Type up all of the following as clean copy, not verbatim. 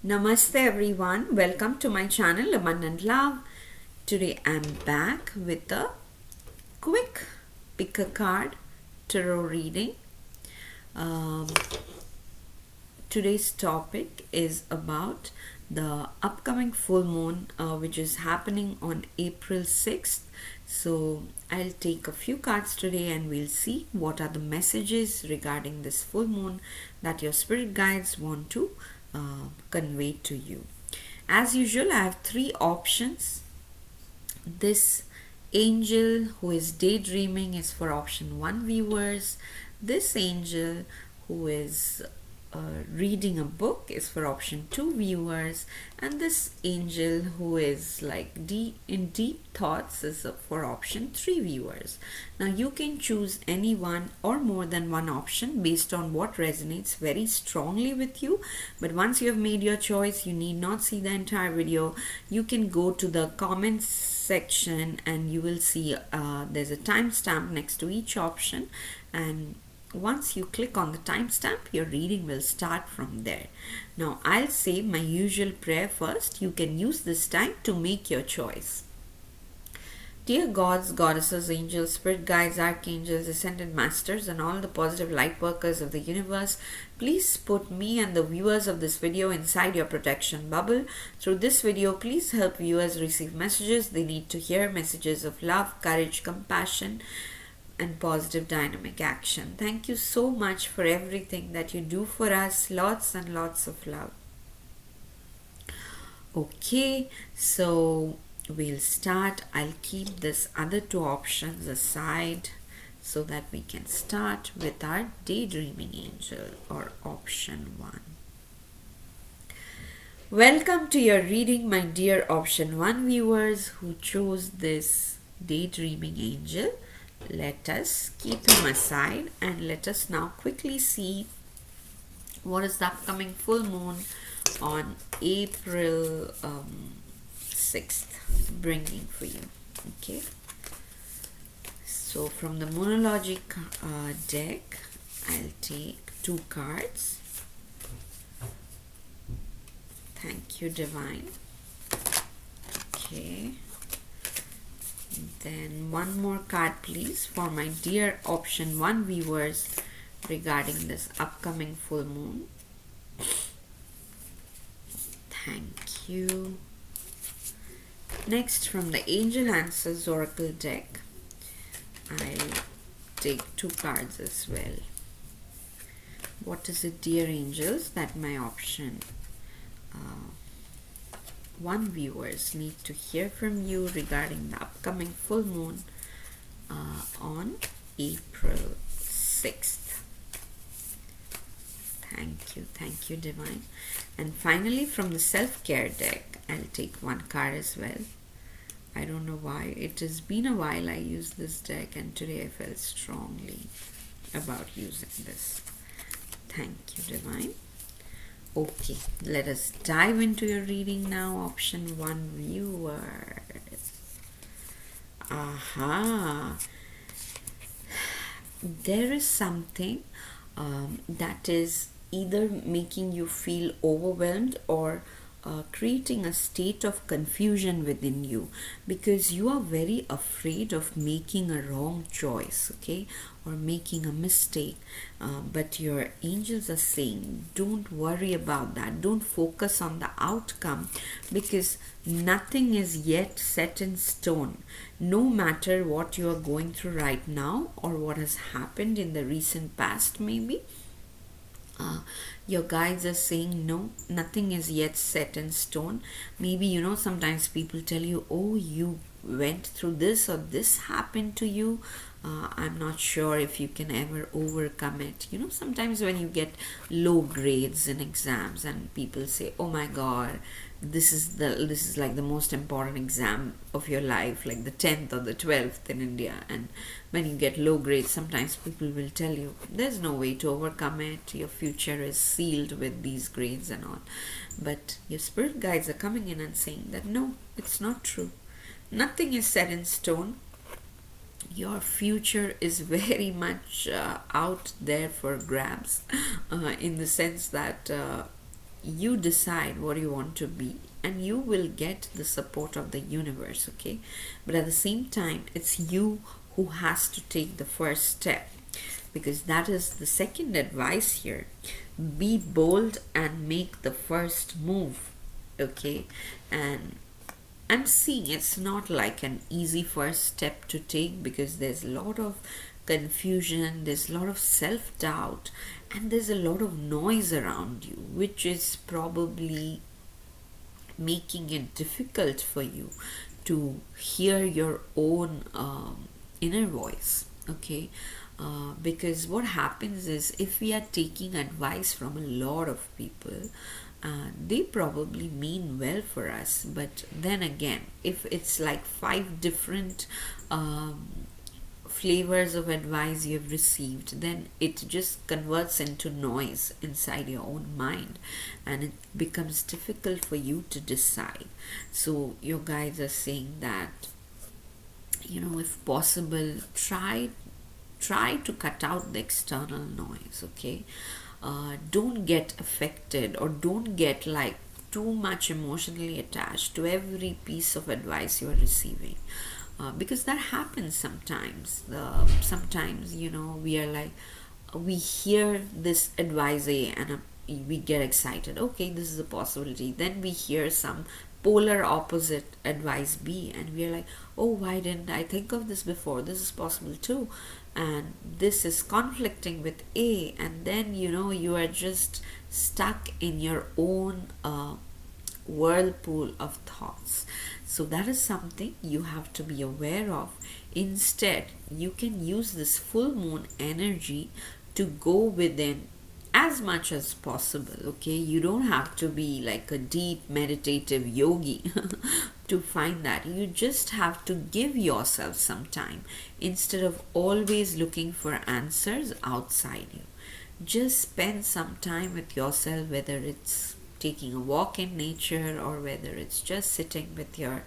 Namaste everyone, welcome to my channel Abundant Love. Today I'm back with a quick pick a card tarot reading. Um, Today's topic is about the upcoming full moon which is happening on April 6th. So I'll take a few cards today and we'll see what are the messages regarding this full moon that your spirit guides want to convey to you. As usual, I have three options. This angel who is daydreaming is for option 1 viewers. This angel who is reading a book is for option 2 viewers, and this angel who is like deep thoughts is for option 3 viewers. Now you can choose any one or more than one option based on what resonates very strongly with you, but once you have made your choice, you need not see the entire video. You can go to the comments section and you will see there's a timestamp next to each option, and once you click on the timestamp, your reading will start from there. Now, I'll say my usual prayer first. You can use this time to make your choice. Dear gods, goddesses, angels, spirit guides, archangels, ascended masters, and all the positive light workers of the universe, please put me and the viewers of this video inside your protection bubble. Through this video, please help viewers receive messages they need to hear, messages of love, courage, compassion, and positive dynamic action. Thank you so much for everything that you do for us. Lots and lots of love. Okay, so we'll start. I'll keep this other two options aside so that we can start with our daydreaming angel or option 1. Welcome to your reading, my dear option 1 viewers who chose this daydreaming angel. Let us keep him aside and let us now quickly see what is the upcoming full moon on April 6th bringing for you. Okay, so from the Moonologic deck, I'll take 2 cards. Thank you, Divine. Okay. Then one more card please for my dear option 1 viewers regarding this upcoming full moon. Thank you. Next, from the Angel Answers Oracle deck, I'll take 2 cards as well. What is it, dear angels, that my option 1 viewers need to hear from you regarding the upcoming full moon on April 6th. Thank you, Divine. And finally, from the Self-Care deck, I'll take 1 card as well. I don't know why. It has been a while I used this deck, and today I felt strongly about using this. Thank you, Divine. Okay, let us dive into your reading now. Option 1 viewers. Aha. There is something that is either making you feel overwhelmed or creating a state of confusion within you, because you are very afraid of making a wrong choice, okay, or making a mistake, but your angels are saying don't worry about that, don't focus on the outcome, because nothing is yet set in stone. No matter what you are going through right now or what has happened in the recent past, maybe your guides are saying no, nothing is yet set in stone. Maybe sometimes people tell you, oh, you went through this or this happened to you, I'm not sure if you can ever overcome it. Sometimes when you get low grades in exams and people say, oh my god, this is like the most important exam of your life, like the 10th or the 12th in India, and when you get low grades, sometimes people will tell you there's no way to overcome it, your future is sealed with these grades and all. But your spirit guides are coming in and saying that no, it's not true. Nothing is set in stone. Your future is very much out there for grabs, in the sense that you decide what you want to be, and you will get the support of the universe, okay? But at the same time, it's you who has to take the first step, because that is the second advice here. Be bold and make the first move, okay? And I'm seeing it's not like an easy first step to take, because there's a lot of confusion, there's a lot of self doubt, and there's a lot of noise around you, which is probably making it difficult for you to hear your own inner voice, okay? Because what happens is, if we are taking advice from a lot of people, they probably mean well for us, but then again, if it's like five different flavors of advice you have received, then it just converts into noise inside your own mind, and it becomes difficult for you to decide. So your guides are saying that, if possible, try to cut out the external noise, okay? Don't get affected, or don't get like too much emotionally attached to every piece of advice you are receiving, because that happens sometimes. Sometimes, we are like, we hear this advice A, and we get excited, okay, this is a possibility. Then we hear some polar opposite advice B, and we are like, oh, why didn't I think of this before? This is possible too, and this is conflicting with A. And then, you are just stuck in your own whirlpool of thoughts. So that is something you have to be aware of. Instead, you can use this full moon energy to go within as much as possible, okay? You don't have to be like a deep meditative yogi to find that. You just have to give yourself some time, instead of always looking for answers outside you. Just spend some time with yourself, whether it's taking a walk in nature, or whether it's just sitting with your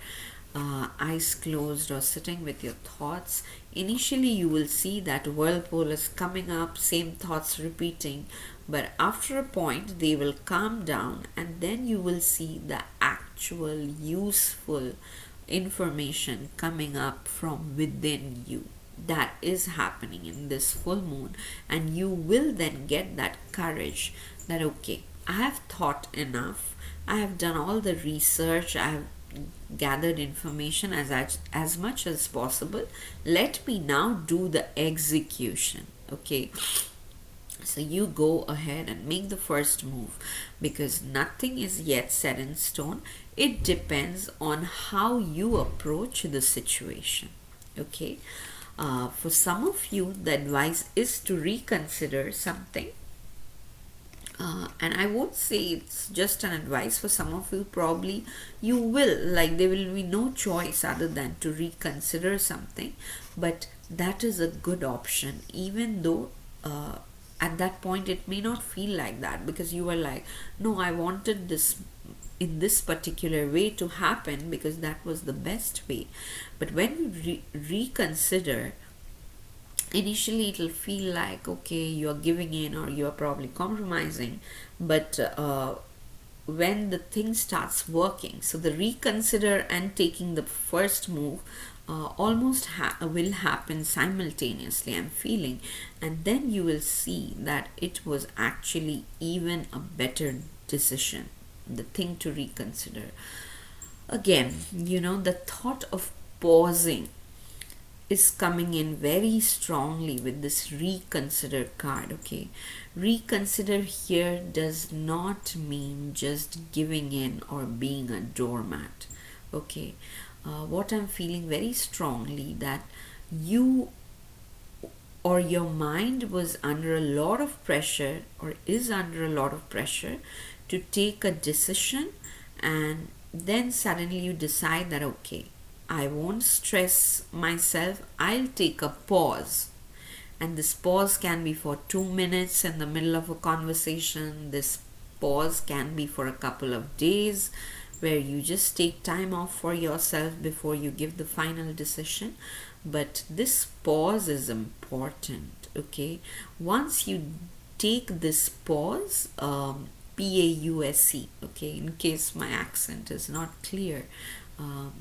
eyes closed, or sitting with your thoughts. Initially, you will see that whirlpool is coming up, same thoughts repeating, but after a point, they will calm down, and then you will see the actual useful information coming up from within you. That is happening in this full moon, and you will then get that courage that, okay, I have thought enough, I have done all the research, I have gathered information as much as possible. Let me now do the execution, okay? So you go ahead and make the first move, because nothing is yet set in stone. It depends on how you approach the situation, okay? For some of you, the advice is to reconsider something. And I won't say it's just an advice. For some of you, probably you will, like, there will be no choice other than to reconsider something. But that is a good option, even though at that point it may not feel like that, because you are like, no, I wanted this in this particular way to happen, because that was the best way. But when you reconsider, initially it'll feel like, okay, you're giving in, or you're probably compromising. But when the thing starts working, so the reconsider and taking the first move almost will happen simultaneously, I'm feeling. And then you will see that it was actually even a better decision, the thing to reconsider. Again, the thought of pausing is coming in very strongly with this reconsider card, okay? Reconsider here does not mean just giving in or being a doormat, okay? What I'm feeling very strongly, that you or your mind was under a lot of pressure, or is under a lot of pressure to take a decision, and then suddenly you decide that, okay, I won't stress myself, I'll take a pause. And this pause can be for 2 minutes in the middle of a conversation. This pause can be for a couple of days, where you just take time off for yourself before you give the final decision. But this pause is important, okay? Once you take this pause, PAUSE, okay, in case my accent is not clear. Um,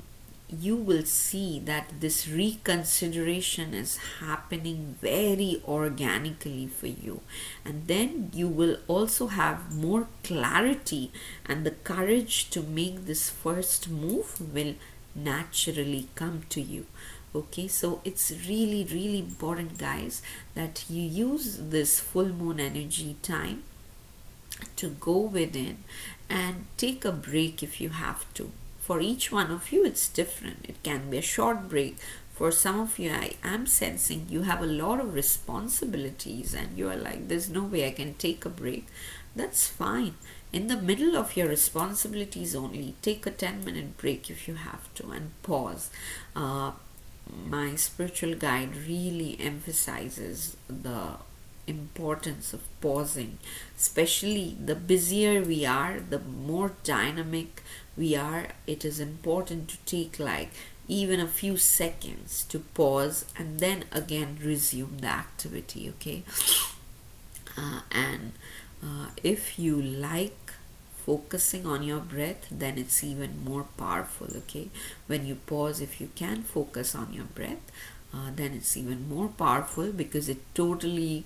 you will see that this reconsideration is happening very organically for you, and then you will also have more clarity, and the courage to make this first move will naturally come to you. Okay, so it's really really important, guys, that you use this full moon energy time to go within and take a break if you have to. For each one of you, it's different. It can be a short break. For some of you, I am sensing you have a lot of responsibilities and you are like, there's no way I can take a break. That's fine. In the middle of your responsibilities only, take a 10-minute break if you have to and pause. My spiritual guide really emphasizes the importance of pausing, especially the busier we are, the more dynamic we are. It is important to take like even a few seconds to pause and then again resume the activity. Okay, and if you like focusing on your breath, then it's even more powerful. Okay, when you pause, if you can focus on your breath, then it's even more powerful because it totally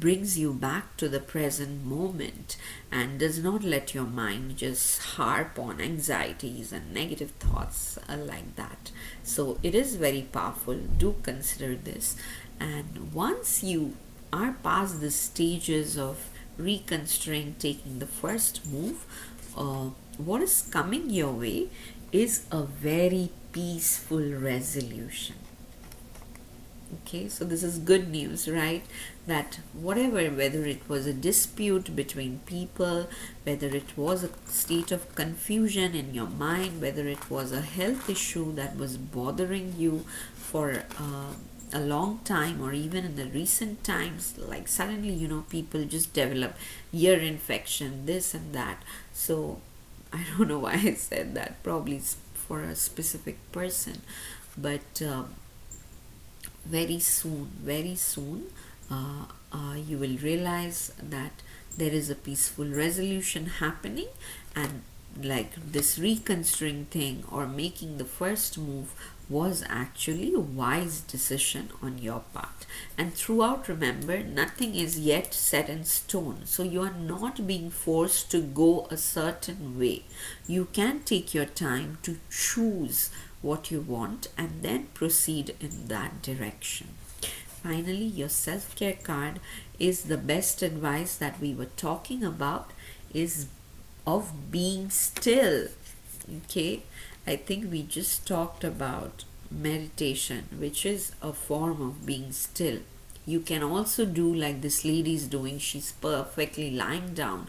brings you back to the present moment and does not let your mind just harp on anxieties and negative thoughts like that. So it is very powerful. Do consider this. And once you are past the stages of reconsidering taking the first move, what is coming your way is a very peaceful resolution. Okay, so this is good news, right? That whatever, whether it was a dispute between people, whether it was a state of confusion in your mind, whether it was a health issue that was bothering you for a long time, or even in the recent times, like suddenly, people just develop ear infection, this and that. So I don't know why I said that. Probably it's for a specific person, but very soon, you will realize that there is a peaceful resolution happening, and like this reconsidering thing or making the first move was actually a wise decision on your part. And throughout, remember, nothing is yet set in stone, so you are not being forced to go a certain way. You can take your time to choose what you want and then proceed in that direction. Finally, your self-care card is the best advice that we were talking about, is of being still. Okay, I think we just talked about meditation, which is a form of being still. You can also do like this lady is doing. She's perfectly lying down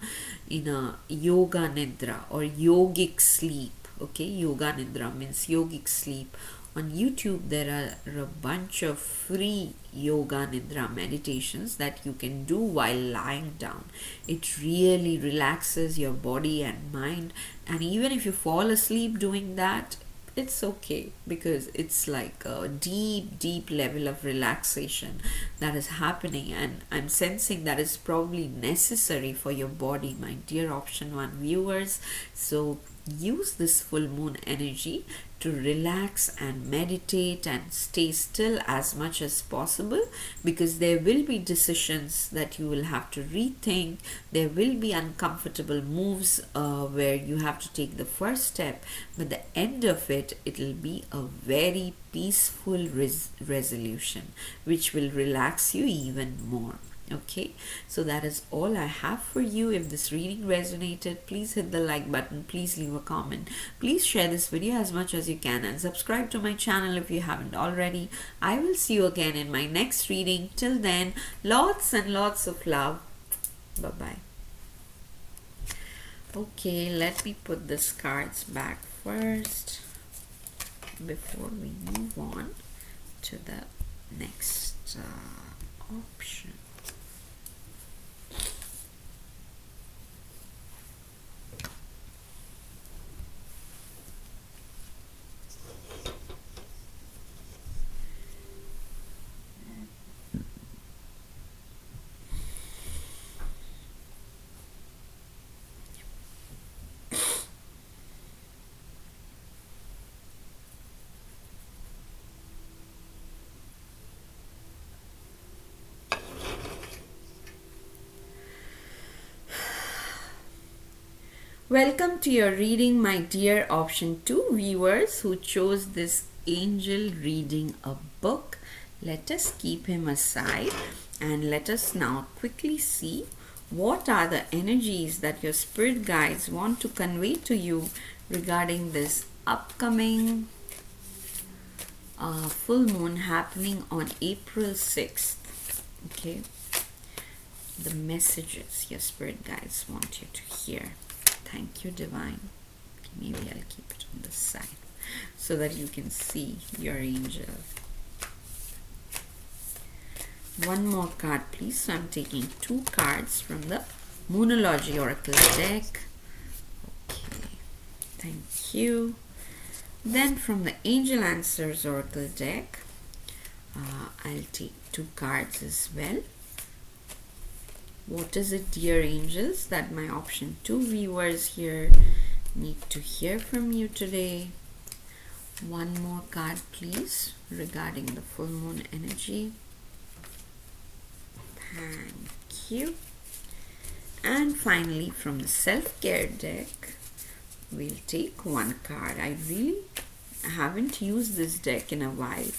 in a yoga nidra or yogic sleep. Okay, yoga nidra means yogic sleep. On YouTube, there are a bunch of free yoga nidra meditations that you can do while lying down. It really relaxes your body and mind, and even if you fall asleep doing that, it's okay, because it's like a deep level of relaxation that is happening, and I'm sensing that is probably necessary for your body, my dear option 1 viewers. So use this full moon energy to relax and meditate and stay still as much as possible, because there will be decisions that you will have to rethink. There will be uncomfortable moves where you have to take the first step, but the end of it, it'll be a very peaceful resolution which will relax you even more. Okay, so that is all I have for you. If this reading resonated, please hit the like button, please leave a comment, please share this video as much as you can, and subscribe to my channel if you haven't already. I will see you again in my next reading. Till then, lots and lots of love. Bye bye. Okay, let me put these cards back first before we move on to the next option. Welcome to your reading, my dear option 2 viewers who chose this angel reading a book. Let us keep him aside and let us now quickly see what are the energies that your spirit guides want to convey to you regarding this upcoming full moon happening on April 6th. Okay, the messages your spirit guides want you to hear. Thank you, Divine. Maybe I'll keep it on the side so that you can see your angel. One more card, please. So I'm taking 2 cards from the Moonology Oracle deck. Okay, thank you. Then from the Angel Answers Oracle deck, I'll take 2 cards as well. What is it, dear angels, that my option 2 viewers here need to hear from you today? One more card, please, regarding the full moon energy. Thank you. And finally, from the self-care deck, we'll take 1 card. I really haven't used this deck in a while,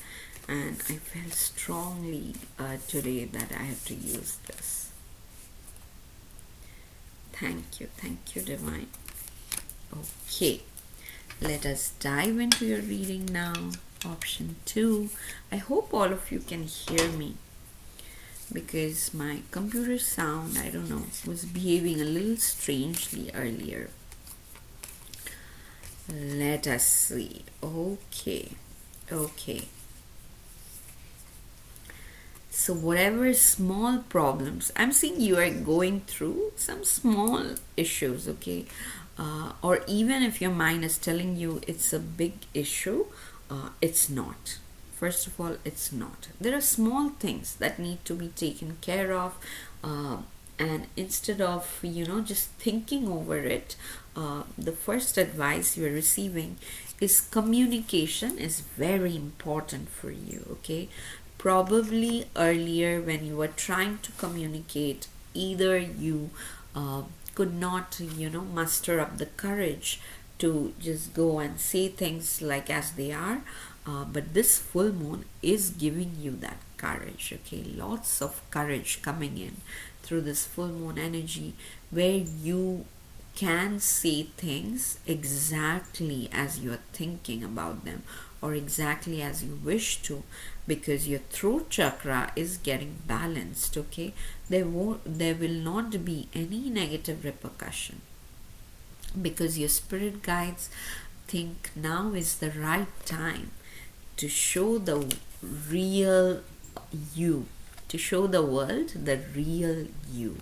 and I felt strongly today that I have to use this. Thank you, Divine. Okay, let us dive into your reading now. Option 2. I hope all of you can hear me because my computer sound, I don't know, was behaving a little strangely earlier. Let us see. Okay. So whatever small problems, I'm seeing you are going through some small issues, okay? Or even if your mind is telling you it's a big issue, it's not. First of all, it's not. There are small things that need to be taken care of, and instead of, just thinking over it, the first advice you're receiving is communication is very important for you, okay? Probably earlier when you were trying to communicate, either you could not, muster up the courage to just go and say things like as they are, but this full moon is giving you that courage, okay? Lots of courage coming in through this full moon energy where you can say things exactly as you're thinking about them or exactly as you wish to, because your throat chakra is getting balanced, okay? There will not be any negative repercussion because your spirit guides think now is the right time to show the real you, to show the world the real you.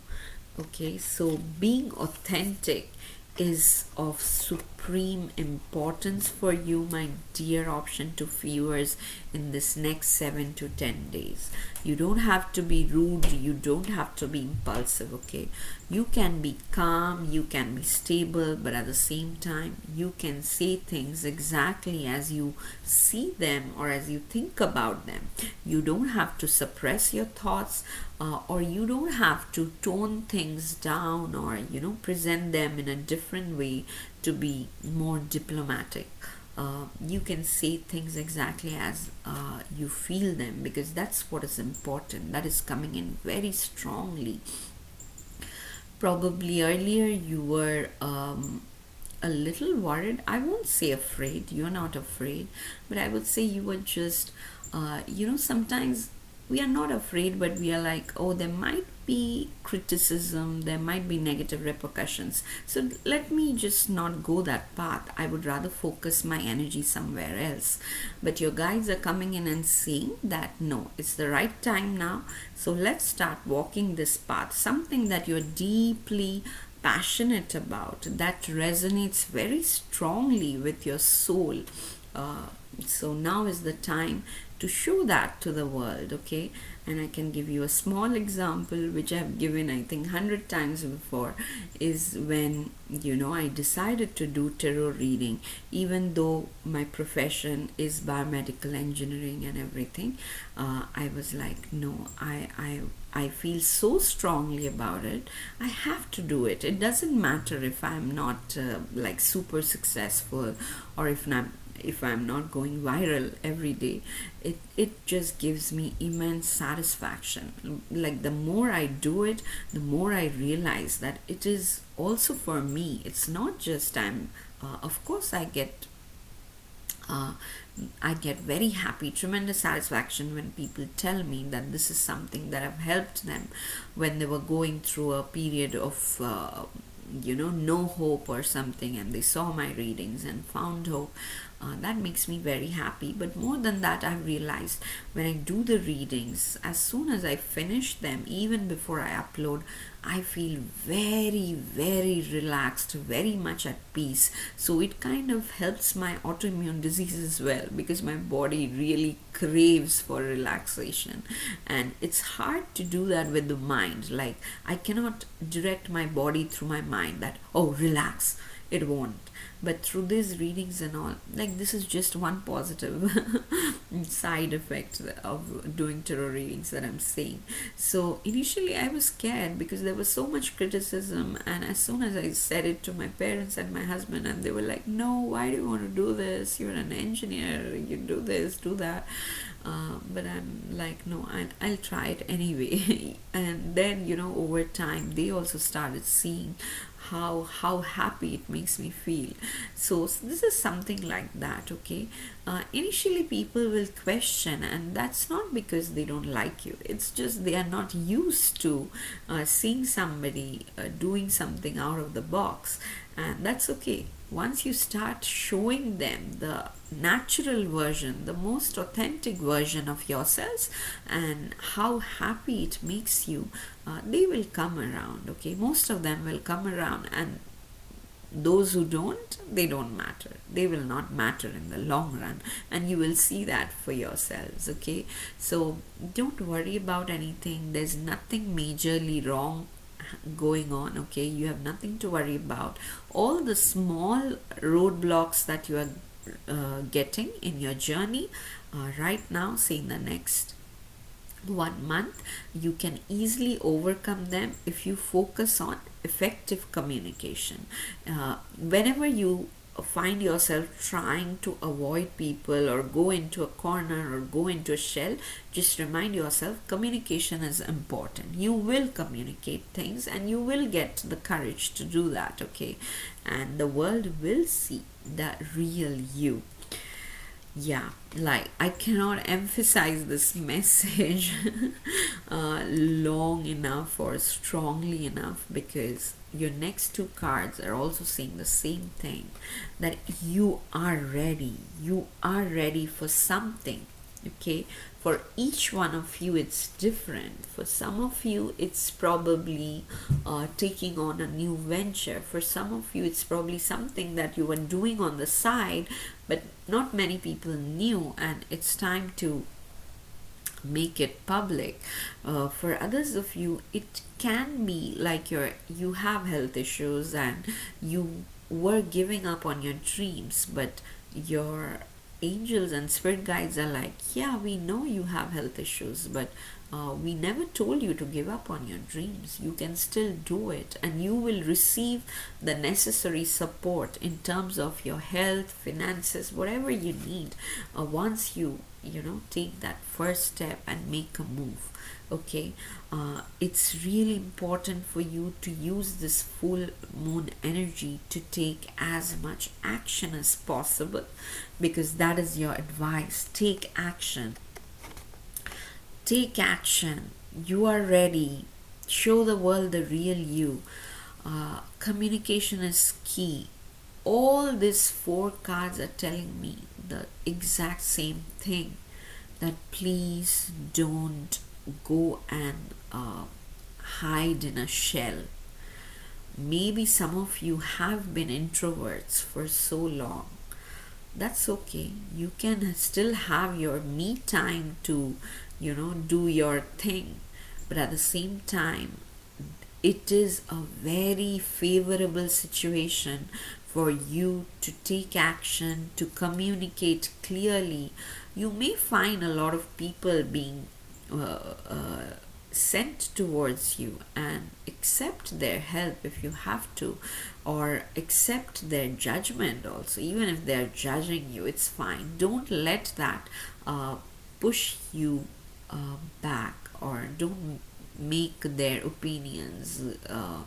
Okay, so being authentic is of supreme importance for you, my dear option 2 viewers, in this next 7 to 10 days. You don't have to be rude, you don't have to be impulsive, okay? You can be calm, you can be stable, but at the same time, you can say things exactly as you see them or as you think about them. You don't have to suppress your thoughts, or you don't have to tone things down or present them in a different way to be more diplomatic. You can say things exactly as you feel them, because that's what is important. That is coming in very strongly. Probably earlier you were a little worried. I won't say afraid, you're not afraid, but I would say you were just sometimes we are not afraid, but we are like, oh, there might be criticism, there might be negative repercussions. So let me just not go that path. I would rather focus my energy somewhere else. But your guides are coming in and saying that no, it's the right time now. So let's start walking this path, something that you're deeply passionate about, that resonates very strongly with your soul. So now is the time to show that to the world, okay? And I can give you a small example which I have given I think 100 times before, is when I decided to do tarot reading. Even though my profession is biomedical engineering and everything, I was like, no, I feel so strongly about it, I have to do it. It doesn't matter if I'm not like super successful, or if I'm not going viral every day. It just gives me immense satisfaction. Like the more I do it, the more I realize that it is also for me. It's not just of course uh, I get very happy, tremendous satisfaction when people tell me that this is something that have helped them when they were going through a period of no hope or something, and they saw my readings and found hope. That makes me very happy. But more than that, I've realized when I do the readings, as soon as I finish them, even before I upload, I feel very, very relaxed, very much at peace. So it kind of helps my autoimmune disease as well, because my body really craves for relaxation. And it's hard to do that with the mind. Like, I cannot direct my body through my mind that, oh, relax. It won't. But through these readings and all, like, this is just one positive side effect of doing tarot readings that I'm saying. So initially I was scared because there was so much criticism, and as soon as I said it to my parents and my husband, and they were like, no, why do you want to do this? You're an engineer, you do this, do that. But I'm like, no, I'll try it anyway. And then, over time, they also started seeing how happy it makes me feel. So this is something like that, okay? Initially, people will question, and that's not because they don't like you. It's just they are not used to seeing somebody doing something out of the box, and that's okay. Once you start showing them the natural version, the most authentic version of yourselves, and how happy it makes you, they will come around, okay? Most of them will come around, and those who don't, they don't matter. They will not matter in the long run, and you will see that for yourselves, okay? So don't worry about anything. There's nothing majorly wrong going on, okay? You have nothing to worry about. All the small roadblocks that you are getting in your journey right now, say in the next 1 month, you can easily overcome them if you focus on effective communication. Whenever you find yourself trying to avoid people, or go into a corner, or go into a shell, just remind yourself communication is important. You will communicate things, and you will get the courage to do that, okay? And the world will see the real you. Yeah, like, I cannot emphasize this message long enough or strongly enough, because your next two cards are also saying the same thing, that you are ready for something, okay? For each one of you, it's different. For some of you, it's probably taking on a new venture. For some of you, it's probably something that you were doing on the side, but not many people knew, and it's time to make it public. For others of you, it can be like you have health issues, and you were giving up on your dreams, but your angels and spirit guides are like, yeah, we know you have health issues, but we never told you to give up on your dreams. You can still do it, and you will receive the necessary support in terms of your health, finances, whatever you need, once you take that first step and make a move, okay? It's really important for you to use this full moon energy to take as much action as possible, because that is your advice. Take action. Take action. You are ready. Show the world the real you. Communication is key. All these four cards are telling me the exact same thing, that please don't go and hide in a shell. Maybe some of you have been introverts for so long. That's okay. You can still have your me time to do your thing, but at the same time, it is a very favorable situation for you to take action, to communicate clearly. You may find a lot of people being sent towards you, and accept their help if you have to, or accept their judgment also. Even if they're judging you, it's fine. Don't let that push you back, or don't make their opinions uh,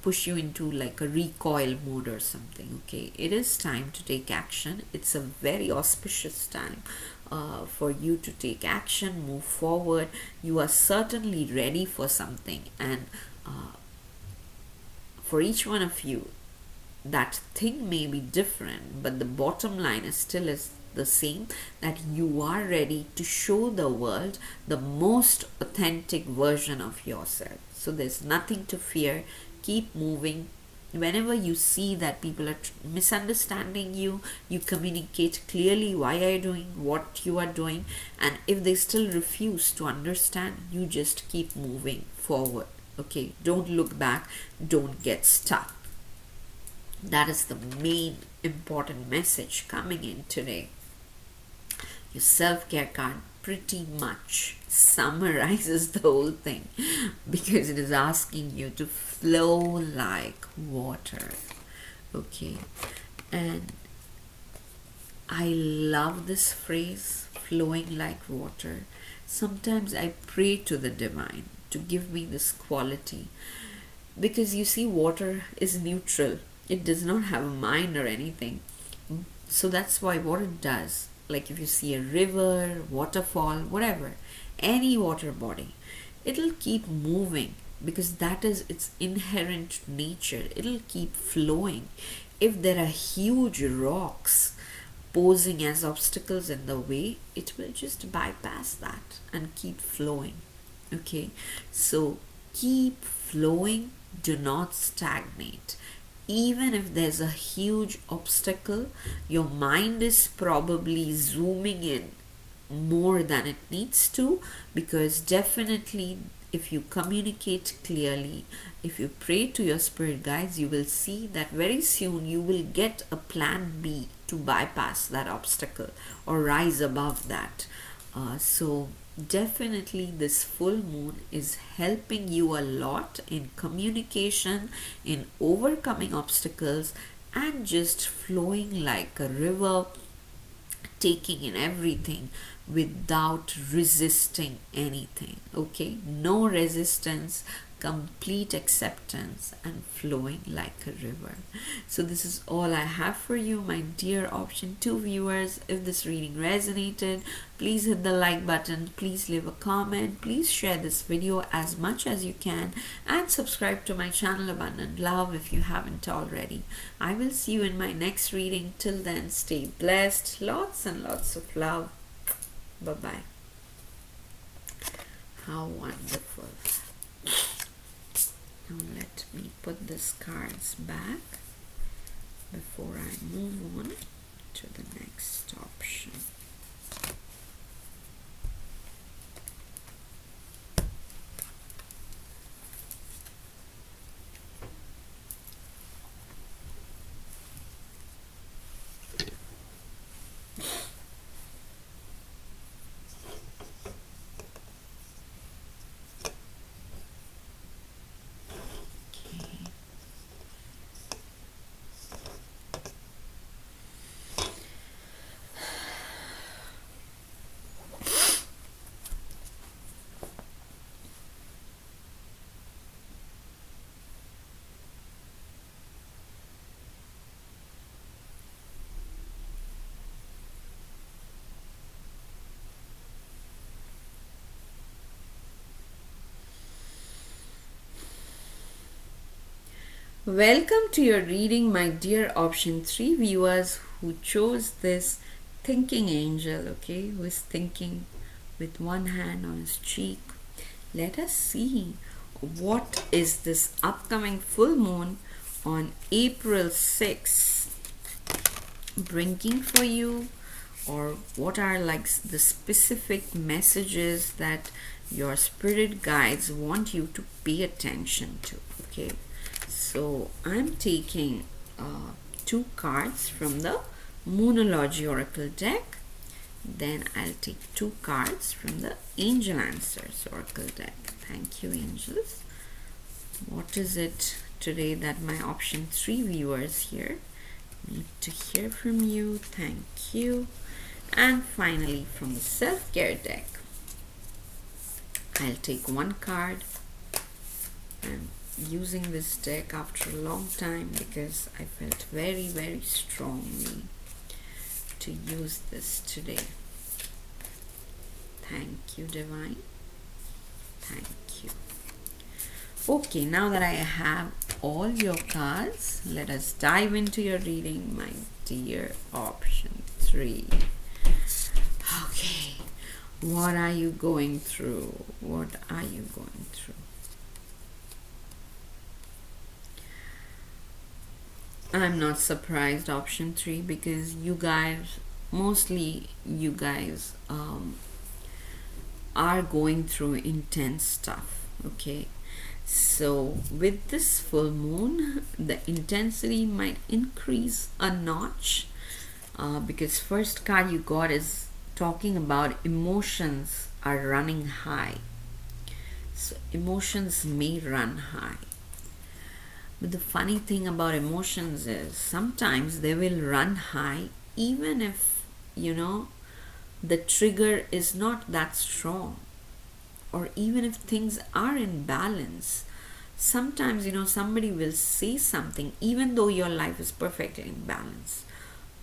push you into like a recoil mode or something. Okay, it is time to take action. It's a very auspicious time for you to take action, move forward. You are certainly ready for something, and for each one of you, that thing may be different, but the bottom line is still is the same, that you are ready to show the world the most authentic version of yourself. So there's nothing to fear. Keep moving. Whenever you see that people are misunderstanding you, you communicate clearly why are you doing what you are doing, and if they still refuse to understand, you just keep moving forward. Okay, don't look back, don't get stuck. That is the main important message coming in today. Your self-care card pretty much summarizes the whole thing, because it is asking you to flow like water. Okay, and I love this phrase, flowing like water. Sometimes I pray to the divine to give me this quality, because you see, water is neutral, it does not have a mind or anything. So that's why what it does, like if you see a river, waterfall, whatever, any water body, it'll keep moving because that is its inherent nature. It'll keep flowing. If there are huge rocks posing as obstacles in the way, it will just bypass that and keep flowing. Okay, so keep flowing, do not stagnate. Even if there's a huge obstacle, your mind is probably zooming in more than it needs to, because definitely if you communicate clearly, if you pray to your spirit guides, you will see that very soon you will get a plan B to bypass that obstacle or rise above that. So definitely this full moon is helping you a lot in communication, in overcoming obstacles, and just flowing like a river, taking in everything without resisting anything. Okay, no resistance, complete acceptance, and flowing like a river. So this is all I have for you, my dear option 2 viewers. If this reading resonated, please hit the like button, please leave a comment, please share this video as much as you can, and subscribe to my channel Abundant Love if you haven't already. I will see you in my next reading. Till then, stay blessed, lots and lots of love. Bye bye. How wonderful. Now let me put these cards back before I move on to the next option. Welcome to your reading, my dear option 3 viewers who chose this thinking angel, okay, who is thinking with one hand on his cheek. Let us see what is this upcoming full moon on April 6th bringing for you, or what are like the specific messages that your spirit guides want you to pay attention to. Okay, so I'm taking 2 cards from the Moonology Oracle deck. Then I'll take 2 cards from the Angel Answers Oracle deck. Thank you, angels. What is it today that my option 3 viewers here need to hear from you? Thank you. And finally, from the Self-Care deck, I'll take 1 card. I'm using this deck after a long time because I felt very, very strongly to use this today. Thank you, Divine. Thank you. Okay, now that I have all your cards, let us dive into your reading, my dear option 3. Okay, what are you going through? What are you going through? I'm not surprised, option 3, because you guys, mostly you guys, are going through intense stuff. Okay, so with this full moon, the intensity might increase a notch, because first card you got is talking about emotions are running high. So emotions may run high. But the funny thing about emotions is sometimes they will run high even if, the trigger is not that strong, or even if things are in balance. Sometimes, somebody will say something even though your life is perfectly in balance.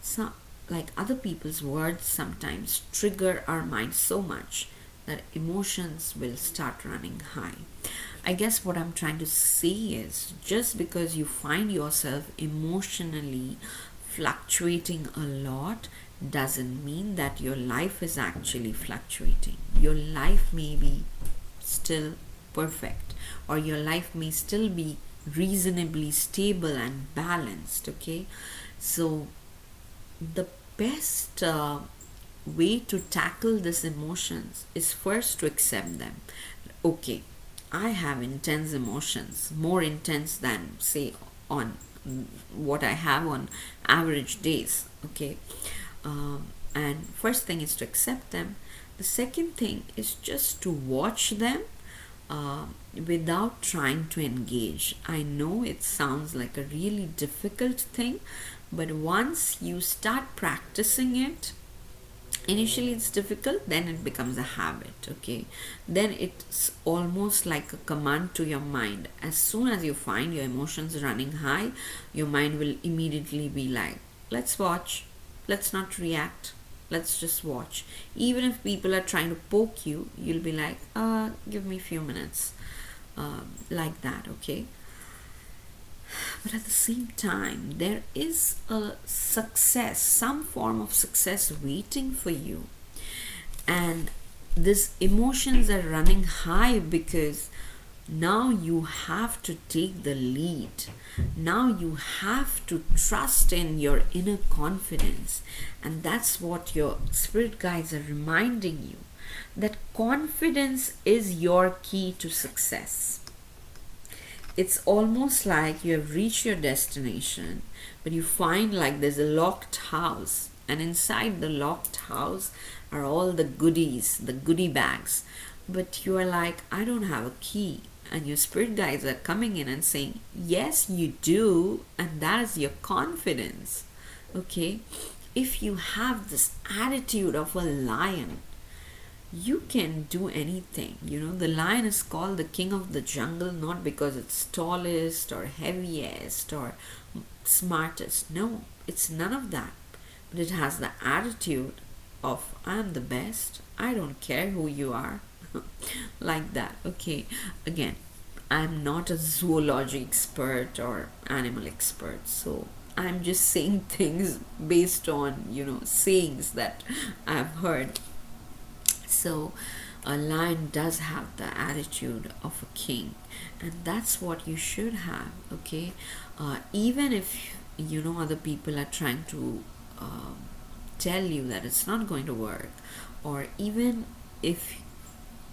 So, like other people's words sometimes trigger our mind so much that emotions will start running high. I guess what I'm trying to say is just because you find yourself emotionally fluctuating a lot doesn't mean that your life is actually fluctuating. Your life may be still perfect, or your life may still be reasonably stable and balanced. Okay, so the best way to tackle these emotions is first to accept them. Okay, I have intense emotions, more intense than, say, on what I have on average days. Okay, and first thing is to accept them. The second thing is just to watch them without trying to engage. I know it sounds like a really difficult thing, but once you start practicing it, initially it's difficult, then it becomes a habit. Okay, then it's almost like a command to your mind. As soon as you find your emotions running high, your mind will immediately be like, let's watch, let's not react, let's just watch. Even if people are trying to poke you, you'll be like, give me a few minutes, like that. Okay, but at the same time, there is a success, some form of success waiting for you. And these emotions are running high because now you have to take the lead. Now you have to trust in your inner confidence. And that's what your spirit guides are reminding you, that confidence is your key to success. It's almost like you have reached your destination, but you find like there's a locked house, and inside the locked house are all the goodies, the goodie bags. But you are like, I don't have a key. And your spirit guides are coming in and saying, yes, you do, and that is your confidence. Okay? If you have this attitude of a lion, you can do anything. The lion is called the king of the jungle not because it's tallest or heaviest or smartest. No, it's none of that. But it has the attitude of, I'm the best, I don't care who you are. Like that. Okay, again, I'm not a zoology expert or animal expert, so I'm just saying things based on sayings that I've heard. So a lion does have the attitude of a king, and that's what you should have. Okay, even if other people are trying to tell you that it's not going to work, or even if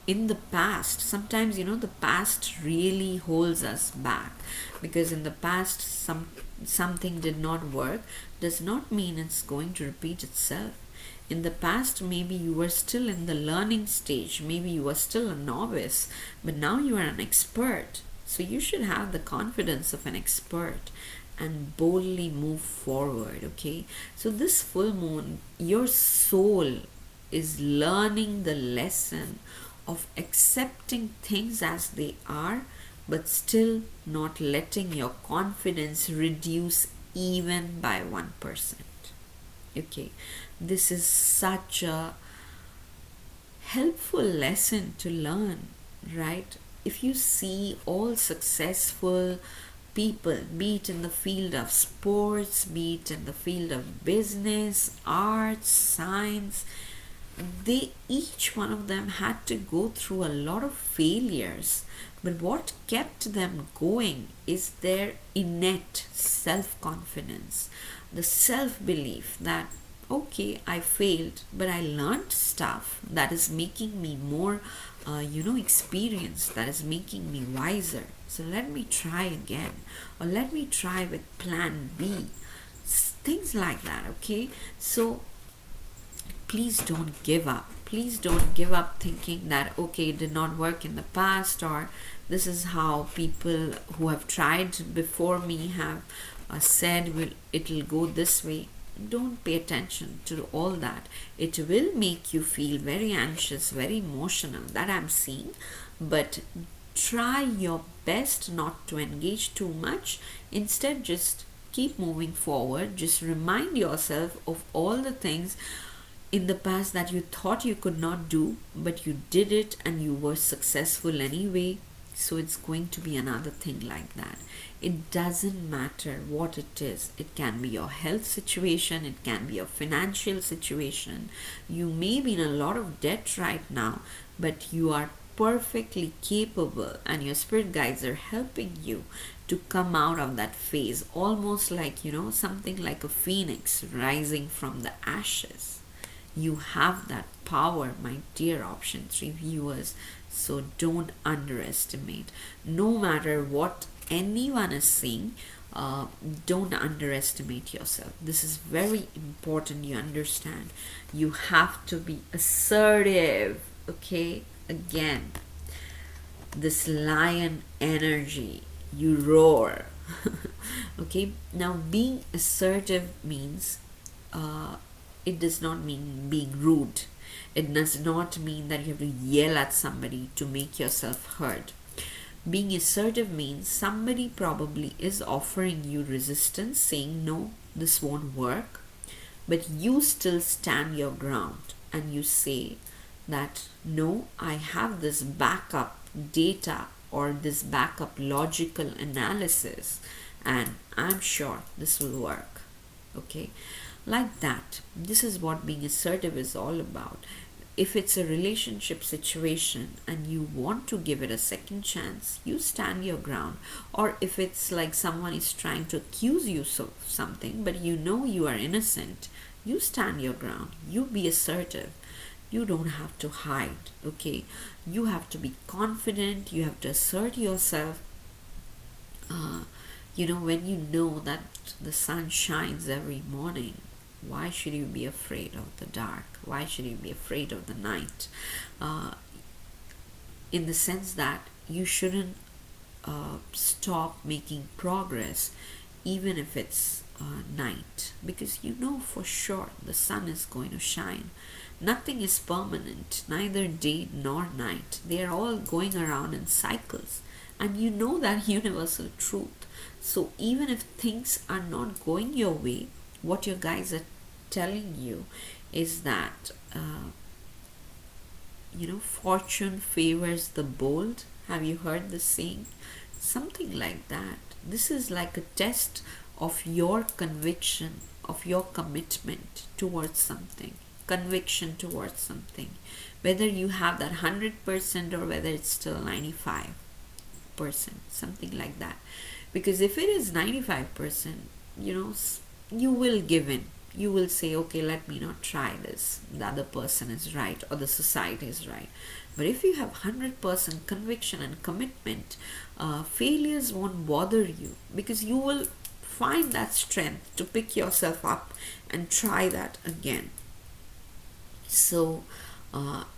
in the past, sometimes the past really holds us back, because in the past something did not work, does not mean it's going to repeat itself. In the past, maybe you were still in the learning stage, maybe you were still a novice, but now you are an expert. So you should have the confidence of an expert and boldly move forward, okay? So this full moon, your soul is learning the lesson of accepting things as they are, but still not letting your confidence reduce even by 1%. Okay, this is such a helpful lesson to learn, right? If you see all successful people, be it in the field of sports, be it in the field of business, arts, science, they each one of them had to go through a lot of failures, but what kept them going is their innate self-confidence, the self-belief that okay, I failed, but I learned stuff that is making me more experienced, that is making me wiser, so let me try again, or let me try with plan B, things like that. Okay, so please don't give up. Please don't give up thinking that okay, it did not work in the past, or this is how people who have tried before me have said it'll go this way. Don't pay attention to all that. It will make you feel very anxious, very emotional, that I'm seeing, but try your best not to engage too much. Instead, just keep moving forward. Just remind yourself of all the things in the past that you thought you could not do, but you did it and you were successful anyway. So it's going to be another thing like that. It doesn't matter what it is. It can be your health situation, it can be your financial situation. You may be in a lot of debt right now, but you are perfectly capable, and your spirit guides are helping you to come out of that phase, almost like something like a phoenix rising from the ashes. You have that power, my dear option 3 viewers. So don't underestimate. No matter what anyone is saying, don't underestimate yourself. This is very important you understand. You have to be assertive. Okay, again, this lion energy, you roar. Okay, now being assertive means it does not mean being rude. It does not mean that you have to yell at somebody to make yourself heard. Being assertive means somebody probably is offering you resistance, saying no, this won't work, but you still stand your ground and you say that no, I have this backup data or this backup logical analysis and I'm sure this will work. Okay, like that. This is what being assertive is all about. If it's a relationship situation and you want to give it a second chance, you stand your ground. Or if it's like someone is trying to accuse you of something, but you know you are innocent, you stand your ground. You be assertive. You don't have to hide, okay? You have to be confident. You have to assert yourself. When you know that the sun shines every morning, why should you be afraid of the dark? Why should you be afraid of the night? In the sense that you shouldn't stop making progress even if it's night, because you know for sure the sun is going to shine. Nothing is permanent, neither day nor night. They are all going around in cycles, and you know that universal truth. So even if things are not going your way, what your guys are telling you is that fortune favors the bold. Have you heard the saying? Something like that. This is like a test of your conviction, of your commitment towards something, conviction towards something, whether you have that 100% or whether it's still 95%, something like that. Because if it is 95%, you will give in. You will say, okay, let me not try this. The other person is right or the society is right. But if you have 100% conviction and commitment, failures won't bother you, because you will find that strength to pick yourself up and try that again. So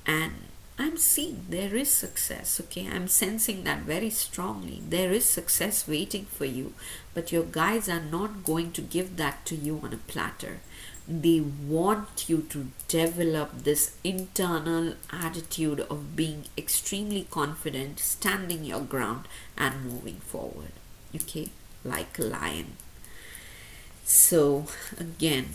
and I'm seeing there is success. Okay, I'm sensing that very strongly. There is success waiting for you, but your guides are not going to give that to you on a platter. They want you to develop this internal attitude of being extremely confident, standing your ground and moving forward. Okay, like a lion. So again,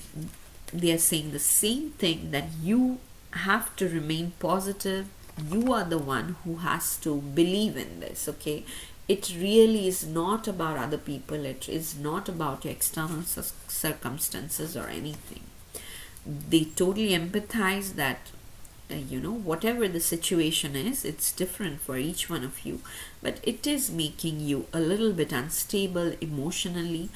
they are saying the same thing, that you have to remain positive. You are the one who has to believe in this. Okay, it really is not about other people, it is not about your external circumstances or anything. They totally empathize that whatever the situation is, it's different for each one of you, but it is making you a little bit unstable emotionally.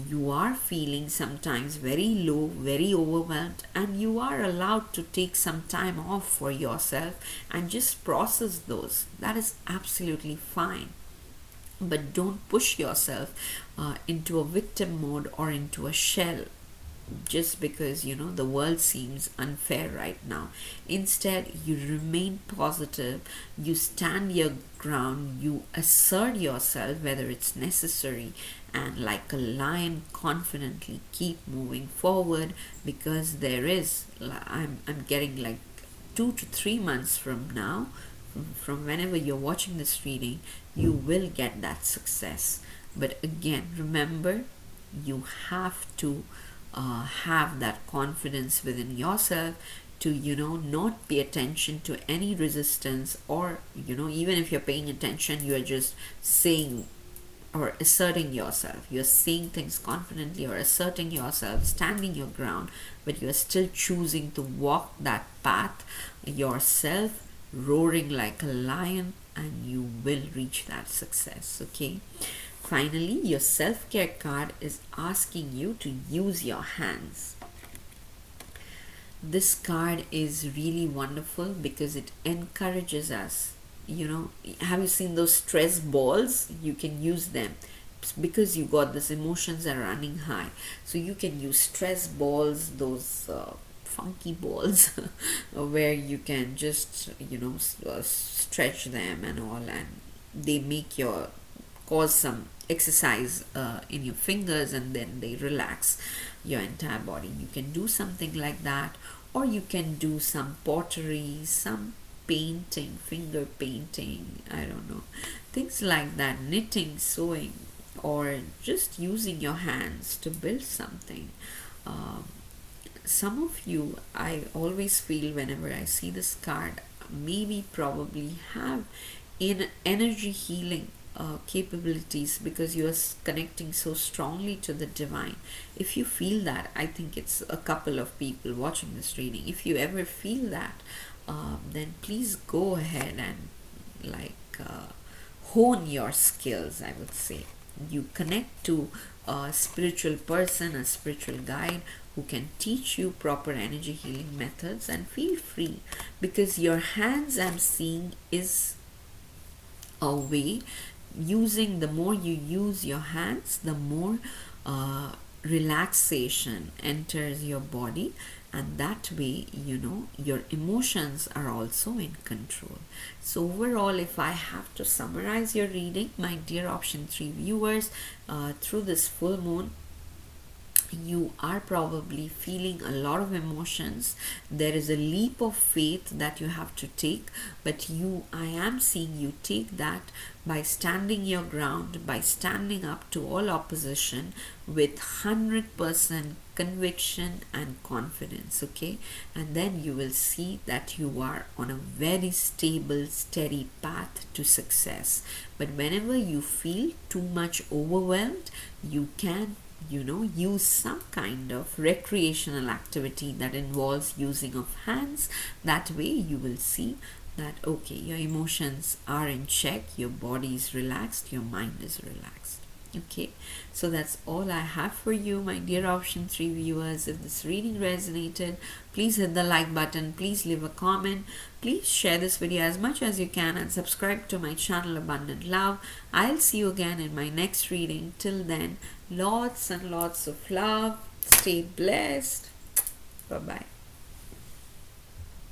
You are feeling sometimes very low, very overwhelmed, and you are allowed to take some time off for yourself and just process those. That is absolutely fine, but don't push yourself into a victim mode or into a shell just because the world seems unfair right now. Instead, you remain positive, you stand your ground, you assert yourself whether it's necessary, and like a lion confidently keep moving forward, because there is I'm getting like 2 to 3 months from now, from whenever you're watching this reading, you will get that success. But again, remember, you have to have that confidence within yourself to not pay attention to any resistance, or even if you're paying attention, you're just saying or asserting yourself. You're saying things confidently or asserting yourself, standing your ground, but you're still choosing to walk that path yourself, roaring like a lion, and you will reach that success. Okay. Finally, your self-care card is asking you to use your hands. This card is really wonderful because it encourages us. Have you seen those stress balls? You can use them because you got this emotions are running high. So you can use stress balls, those funky balls where you can just stretch them and all, and they make your cause some exercise in your fingers, and then they relax your entire body. You can do something like that, or you can do some pottery, some painting, finger painting, I don't know, things like that, knitting, sewing, or just using your hands to build something. um, some of you, I always feel whenever I see this card, maybe probably have in energy healing capabilities, because you are connecting so strongly to the divine. If you feel that, I think it's a couple of people watching this reading. If you ever feel that, then please go ahead and hone your skills, I would say. You connect to a spiritual person, a spiritual guide who can teach you proper energy healing methods, and feel free, because your hands, I'm seeing, is a way. Using, the more you use your hands, the more relaxation enters your body, and that way your emotions are also in control. So overall, if I have to summarize your reading, my dear option 3 viewers, through this full moon, you are probably feeling a lot of emotions. There is a leap of faith that you have to take, but I am seeing you take that by standing your ground, by standing up to all opposition with 100% conviction and confidence. Okay, and then you will see that you are on a very stable, steady path to success. But whenever you feel too much overwhelmed, you can use some kind of recreational activity that involves using of hands. That way you will see that, okay, your emotions are in check, your body is relaxed, your mind is relaxed. Okay, so that's all I have for you, my dear option 3 viewers. If this reading resonated, please hit the like button, please leave a comment, please share this video as much as you can, and subscribe to my channel Abundant Love. I'll see you again in my next reading. Till then, lots and lots of love. Stay blessed. Bye bye.